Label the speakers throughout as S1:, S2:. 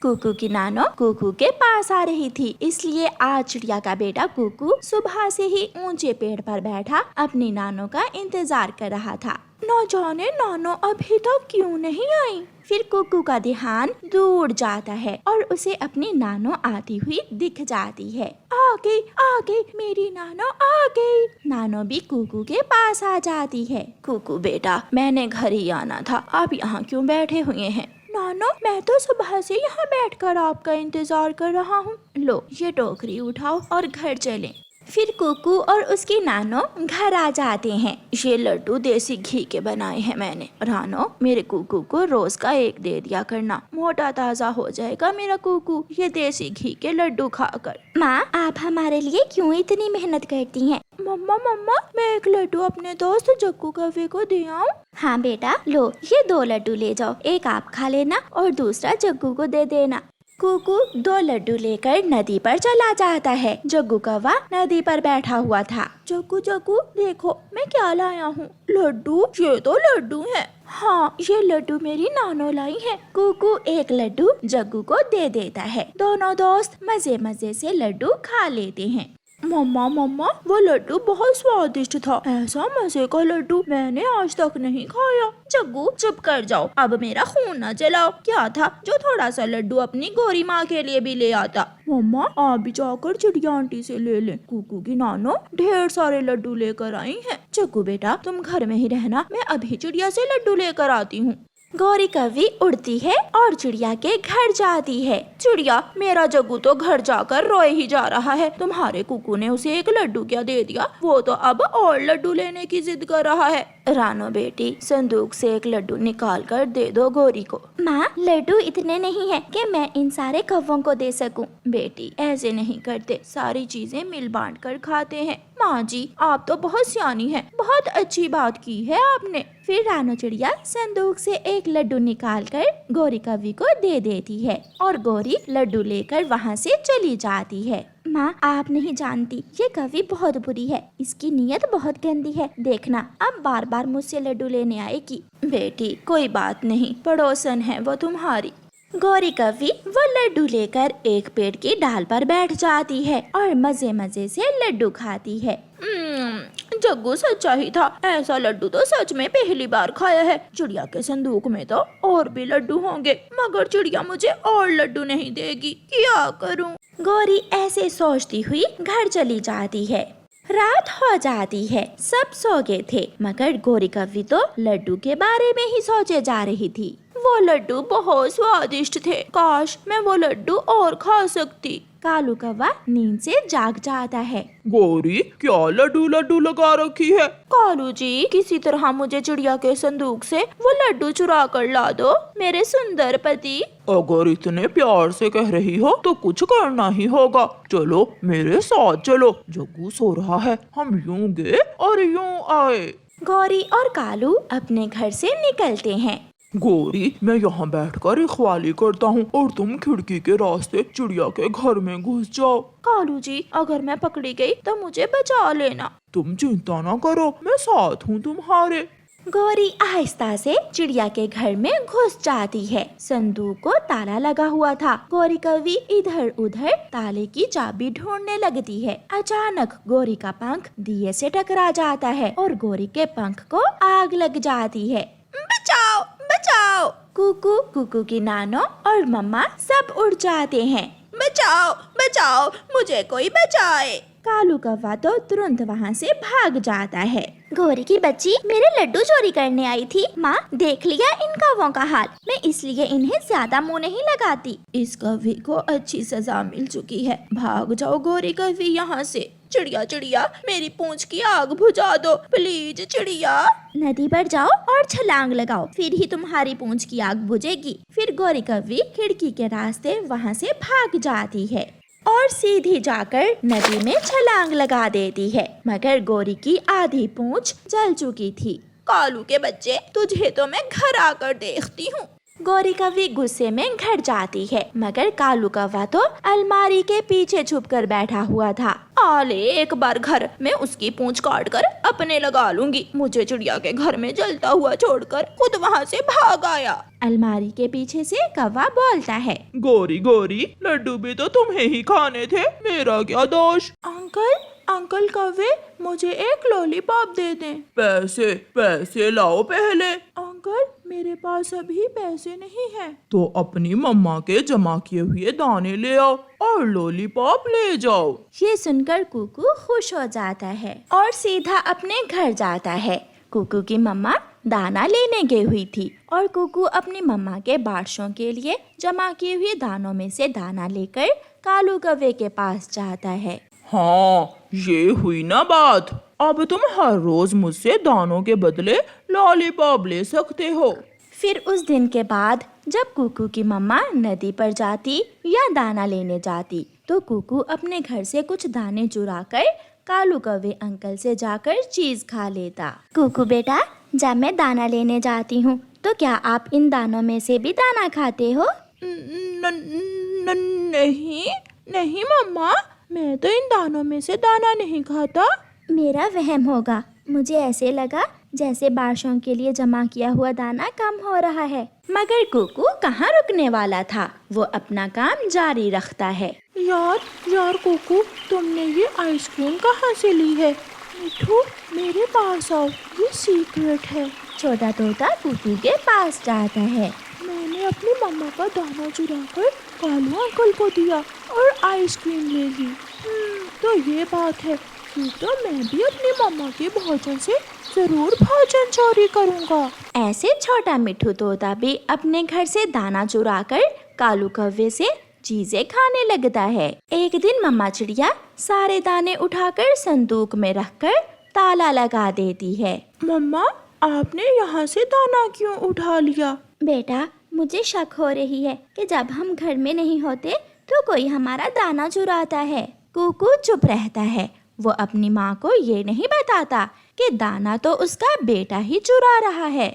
S1: कुकू की नानो कुकू के पास आ रही थी, इसलिए आज चिड़िया का बेटा कुकू सुबह से ही ऊंचे पेड़ पर बैठा अपनी नानो का इंतजार कर रहा था। न जाने नानो अभी तक क्यों नहीं आई। फिर कुकू का ध्यान दूर जाता है और उसे अपनी नानो आती हुई दिख जाती है। आ गई मेरी नानो आ गई। नानो भी कुकू के पास आ जाती है। कुकू बेटा, मैंने घर ही आना था, आप यहाँ क्यों बैठे हुए हैं? नानो, मैं तो सुबह से यहाँ बैठकर आपका इंतजार कर रहा हूँ। लो, ये टोकरी उठाओ और घर चलें। फिर कुकू और उसकी नानो घर आ जाते हैं। ये लड्डू देसी घी के बनाए हैं मैंने। रानो, मेरे कुकू को रोज का एक दे दिया करना, मोटा ताजा हो जाएगा मेरा कुकू ये देसी घी के लड्डू खाकर। माँ, आप हमारे लिए क्यों इतनी मेहनत करती हैं? मम्मा, मैं एक लड्डू अपने दोस्त जग्गू कव्वे को दे आऊं? हाँ बेटा, लो ये 2 लड्डू ले जाओ, एक आप खा लेना और दूसरा जग्गू को दे देना। कुकू 2 लड्डू लेकर नदी पर चला जाता है। जग्गू कौवा नदी पर बैठा हुआ था। जग्गू देखो मैं क्या लाया हूँ। लड्डू? ये तो लड्डू है। हाँ, ये लड्डू मेरी नानो लाई है। कुकू एक लड्डू जग्गू को दे देता है। दोनों दोस्त मजे मजे से लड्डू खा लेते हैं। मम्मा, वो लड्डू बहुत स्वादिष्ट था। ऐसा मजे का लड्डू मैंने आज तक नहीं खाया। जग्गू चुप कर जाओ, अब मेरा खून न जलाओ। क्या था जो थोड़ा सा लड्डू अपनी गोरी माँ के लिए भी ले आता? मम्मा, आप भी जाकर चिड़िया आंटी से ले लें। कुकू की नानो ढेर सारे लड्डू लेकर आई हैं। जग्गू बेटा, तुम घर में ही रहना, मैं अभी चिड़िया से लड्डू लेकर आती हूँ। गौरी कव्वी उड़ती है और चिड़िया के घर जाती है। चिड़िया, मेरा जग्गू तो घर जाकर रोए ही जा रहा है। तुम्हारे कुकू ने उसे एक लड्डू क्या दे दिया, वो तो अब और लड्डू लेने की जिद कर रहा है। रानो बेटी, संदूक से एक लड्डू निकाल कर दे दो गौरी को। माँ, लड्डू इतने नहीं है कि मैं इन सारे कौवों को दे सकूं। बेटी, ऐसे नहीं करते, सारी चीजें मिल बांट कर खाते हैं। माँ जी, आप तो बहुत सियानी हैं, बहुत अच्छी बात की है आपने। फिर रानो चिड़िया संदूक से एक लड्डू निकालकर गौरी कव्वी को दे देती है और गौरी लड्डू लेकर वहाँ से चली जाती है। माँ, आप नहीं जानती, ये कव्वी बहुत बुरी है, इसकी नीयत बहुत गंदी है। देखना, अब बार बार मुझसे लड्डू लेने आएगी। बेटी, कोई बात नहीं, पड़ोसन है वो तुम्हारी। गौरी कव्वी वो लड्डू लेकर एक पेड़ की डाल पर बैठ जाती है और मजे मजे से लड्डू खाती है। जग्गू सच्चा ही था, ऐसा लड्डू तो सच में पहली बार खाया है। चिड़िया के संदूक में तो और भी लड्डू होंगे, मगर चिड़िया मुझे और लड्डू नहीं देगी, क्या करूं? गौरी ऐसे सोचती हुई घर चली जाती है। रात हो जाती है, सब सो गए थे, मगर गौरी कव्वी तो लड्डू के बारे में ही सोचे जा रही थी। वो लड्डू बहुत स्वादिष्ट थे, काश मैं वो लड्डू और खा सकती। कालू कौवा नींद से जाग जाता है।
S2: गौरी, क्या लड्डू लगा रखी है?
S1: कालू जी, किसी तरह मुझे चिड़िया के संदूक से वो लड्डू चुरा कर ला दो, मेरे सुंदर पति।
S2: अगर इतने प्यार से कह रही हो तो कुछ करना ही होगा। चलो मेरे साथ चलो, जग्गू सो रहा है, हम यूं गए और यूं आए।
S1: गौरी और कालू अपने घर से निकलते हैं।
S2: गौरी, मैं यहाँ बैठकर रखवाली करता हूँ और तुम खिड़की के रास्ते चिड़िया के घर में घुस जाओ।
S1: कालू जी, अगर मैं पकड़ी गई तो मुझे बचा लेना।
S2: तुम चिंता ना करो, मैं साथ हूँ तुम्हारे।
S1: गौरी आहिस्ता से चिड़िया के घर में घुस जाती है। संदूक को ताला लगा हुआ था। गौरी कव्वी इधर उधर ताले की चाबी ढूंढने लगती है। अचानक गौरी का पंख दिए से टकरा जाता है और गौरी के पंख को आग लग जाती है। बचाओ बचाओ! कुकू की नानो और मम्मा सब उड़ जाते हैं। बचाओ, मुझे कोई बचाए। कालू कौवा तो तुरंत वहाँ से भाग जाता है। गौरी की बच्ची मेरे लड्डू चोरी करने आई थी। माँ, देख लिया इन कौवों का हाल, मैं इसलिए इन्हें ज्यादा मुँह नहीं लगाती। इस कौवे को अच्छी सजा मिल चुकी है, भाग जाओ गौरी कव्वी यहाँ से। चिड़िया, मेरी पूंछ की आग बुझा दो प्लीज। चिड़िया, नदी पर जाओ और छलांग लगाओ, फिर ही तुम्हारी पूंछ की आग बुझेगी। फिर गौरी कव्वी खिड़की के रास्ते वहाँ से भाग जाती है और सीधी जाकर नदी में छलांग लगा देती है, मगर गौरी की आधी पूंछ जल चुकी थी। कालू के बच्चे, तुझे तो मैं घर आकर देखती हूँ। गौरी कौवी गुस्से में घर जाती है, मगर कालू कौवा तो अलमारी के पीछे छुप कर बैठा हुआ था। आले एक बार घर में उसकी पूंछ काट कर अपने लगा लूंगी। मुझे चिड़िया के घर में जलता हुआ छोड़कर खुद वहाँ से भाग आया। अलमारी के पीछे से कौवा बोलता है,
S2: गोरी गोरी, लड्डू भी तो तुम्हें ही खाने थे, मेरा क्या दोष।
S1: अंकल कौवे, मुझे एक लॉलीपॉप दे दें।
S2: पैसे पैसे लाओ पहले।
S1: अंकल, मेरे पास अभी पैसे नहीं हैं।
S2: तो अपनी मम्मा के जमा किए हुए दाने ले आओ और लॉलीपॉप ले जाओ।
S1: ये सुनकर कुकू खुश हो जाता है और सीधा अपने घर जाता है। कुकू की मम्मा दाना लेने गई हुई थी और कुकू अपनी मम्मा के बारशों के लिए जमा किए हुए दानों में से दाना लेकर कालू कौवे के पास जाता है।
S2: हाँ, ये हुई ना बात। अब तुम हर रोज मुझसे दानों के बदले लॉलीपॉप ले सकते हो।
S1: फिर उस दिन के बाद जब कुकू की मम्मा नदी पर जाती या दाना लेने जाती तो कुकू अपने घर से कुछ दाने चुराकर कालू कौवे अंकल से जाकर चीज खा लेता। कुकू बेटा, जब मैं दाना लेने जाती हूँ तो क्या आप इन दानों में से भी दाना खाते हो?
S2: नहीं मम्मा, मैं तो इन दानों में से दाना नहीं खाता।
S1: मेरा वहम होगा, मुझे ऐसे लगा जैसे बारशों के लिए जमा किया हुआ दाना कम हो रहा है। मगर कुकू कहाँ रुकने वाला था, वो अपना काम जारी रखता है।
S2: यार कुकू, तुमने ये आइसक्रीम कहाँ से ली है? मिठू, मेरे पास आओ, ये सीक्रेट है।
S1: छोटा तोता कुकू के पास जाता है।
S2: मैंने अपनी मम्मा का दाना चुराकर कालू अंकल को दिया और आइसक्रीम ले ली। तो ये बात है, फिर तो मैं भी अपनी मम्मा के भोजन से जरूर भोजन चोरी करूँगा।
S1: ऐसे छोटा मिठू तोता भी अपने घर से दाना चुराकर कालू कौवे से चीजें खाने लगता है। एक दिन मम्मा चिड़िया सारे दाने उठाकर संदूक में रखकर ताला लगा देती है।
S2: मम्मा, आपने यहाँ से दाना क्यों उठा लिया?
S1: बेटा, मुझे शक हो रही है कि जब हम घर में नहीं होते तो कोई हमारा दाना चुराता है। कुकू चुप रहता है। वो अपनी माँ को ये नहीं बताता कि दाना तो उसका बेटा ही चुरा रहा है।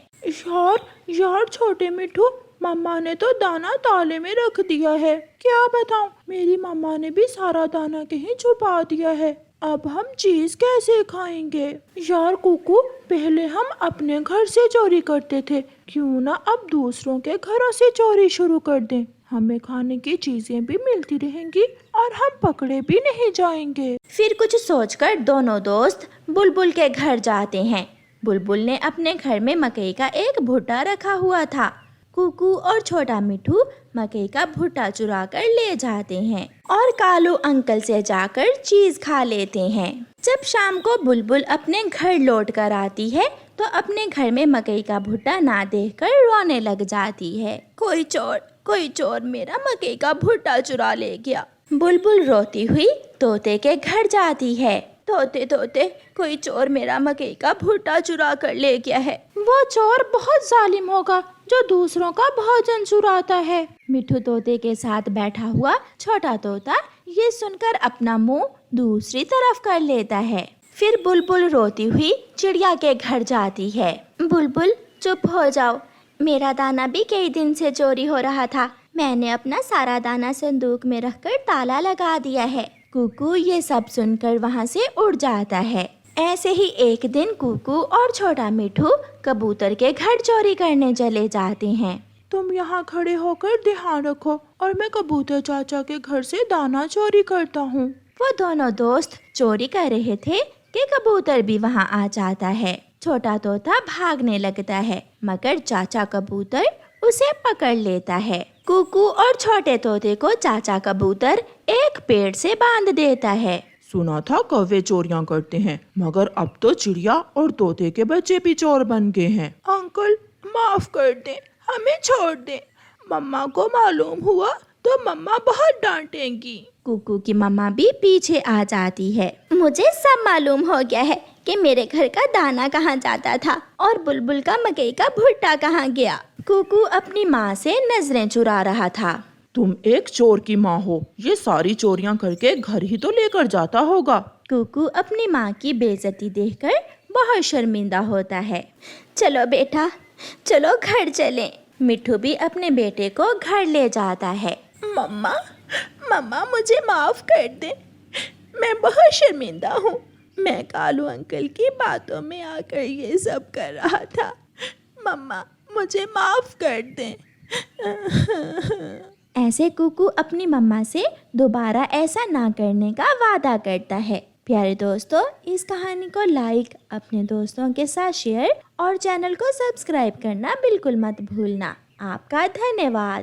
S2: यार छोटे मिठू, मम्मा ने तो दाना ताले में रख दिया है। क्या बताऊं, मेरी मम्मा ने भी सारा दाना कहीं छुपा दिया है। अब हम चीज कैसे खाएंगे? यार कुकू, पहले हम अपने घर से चोरी करते थे, क्यों ना अब दूसरों के घरों से चोरी शुरू कर दें। हमें खाने की चीजें भी मिलती रहेंगी और हम पकड़े भी नहीं जाएंगे।
S1: फिर कुछ सोचकर दोनों दोस्त बुलबुल के घर जाते हैं। बुलबुल ने अपने घर में मकई का एक भुट्टा रखा हुआ था। कुकू और छोटा मिठू मकई का भुट्टा चुरा कर ले जाते हैं और कालू अंकल से जाकर चीज खा लेते हैं। जब शाम को बुलबुल अपने घर लौट कर आती है तो अपने घर में मकई का भुट्टा ना देखकर रोने लग जाती है। कोई चोर मेरा मकई का भुट्टा चुरा ले गया। बुलबुल रोती हुई तोते के घर जाती है। तोते, कोई चोर मेरा मकई का भुट्टा चुरा कर ले गया है। वो चोर बहुत जालिम होगा जो दूसरों का भोजन चुराता है। मिठू तोते के साथ बैठा हुआ छोटा तोता ये सुनकर अपना मुंह दूसरी तरफ कर लेता है। फिर बुलबुल रोती हुई चिड़िया के घर जाती है। बुलबुल, चुप हो जाओ, मेरा दाना भी कई दिन से चोरी हो रहा था। मैंने अपना सारा दाना संदूक में रखकर ताला लगा दिया है। कुकू ये सब सुनकर वहाँ से उड़ जाता है। ऐसे ही एक दिन कुकू और छोटा मिठू कबूतर के घर चोरी करने चले जाते हैं।
S2: तुम यहाँ खड़े होकर ध्यान रखो और मैं कबूतर चाचा के घर से दाना चोरी करता हूँ।
S1: वो दोनों दोस्त चोरी कर रहे थे कि कबूतर भी वहाँ आ जाता है। छोटा तोता भागने लगता है मगर चाचा कबूतर उसे पकड़ लेता है। कुकू और छोटे तोते को चाचा कबूतर एक पेड़ से बांध देता है।
S2: सुना था कौवे चोरियां करते हैं, मगर अब तो चिड़िया और तोते के बच्चे भी चोर बन गए हैं। अंकल, माफ कर दें, हमें छोड़ दें। मम्मा को मालूम हुआ तो मम्मा बहुत डांटेंगी।
S1: कुकू की मम्मा भी पीछे आ जाती है। मुझे सब मालूम हो गया है कि मेरे घर का दाना कहाँ जाता था और बुलबुल का मकई का भुट्टा कहाँ गया। कुकू अपनी माँ से नजरें चुरा रहा था।
S2: तुम एक चोर की माँ हो, ये सारी चोरियां करके घर ही तो लेकर जाता होगा।
S1: कुकू अपनी माँ की बेइज्जती देखकर बहुत शर्मिंदा होता है। चलो बेटा, चलो घर चलें। मिठू भी अपने बेटे को घर ले जाता है।
S2: मम्मा, मम्मा मुझे माफ कर दे, मैं बहुत शर्मिंदा हूँ। मैं कालू अंकल की बातों में आकर ये सब कर रहा था। मम्मा मुझे माफ कर दें।
S1: ऐसे कुकू अपनी मम्मा से दोबारा ऐसा ना करने का वादा करता है। प्यारे दोस्तों, इस कहानी को लाइक, अपने दोस्तों के साथ शेयर और चैनल को सब्सक्राइब करना बिल्कुल मत भूलना। आपका धन्यवाद।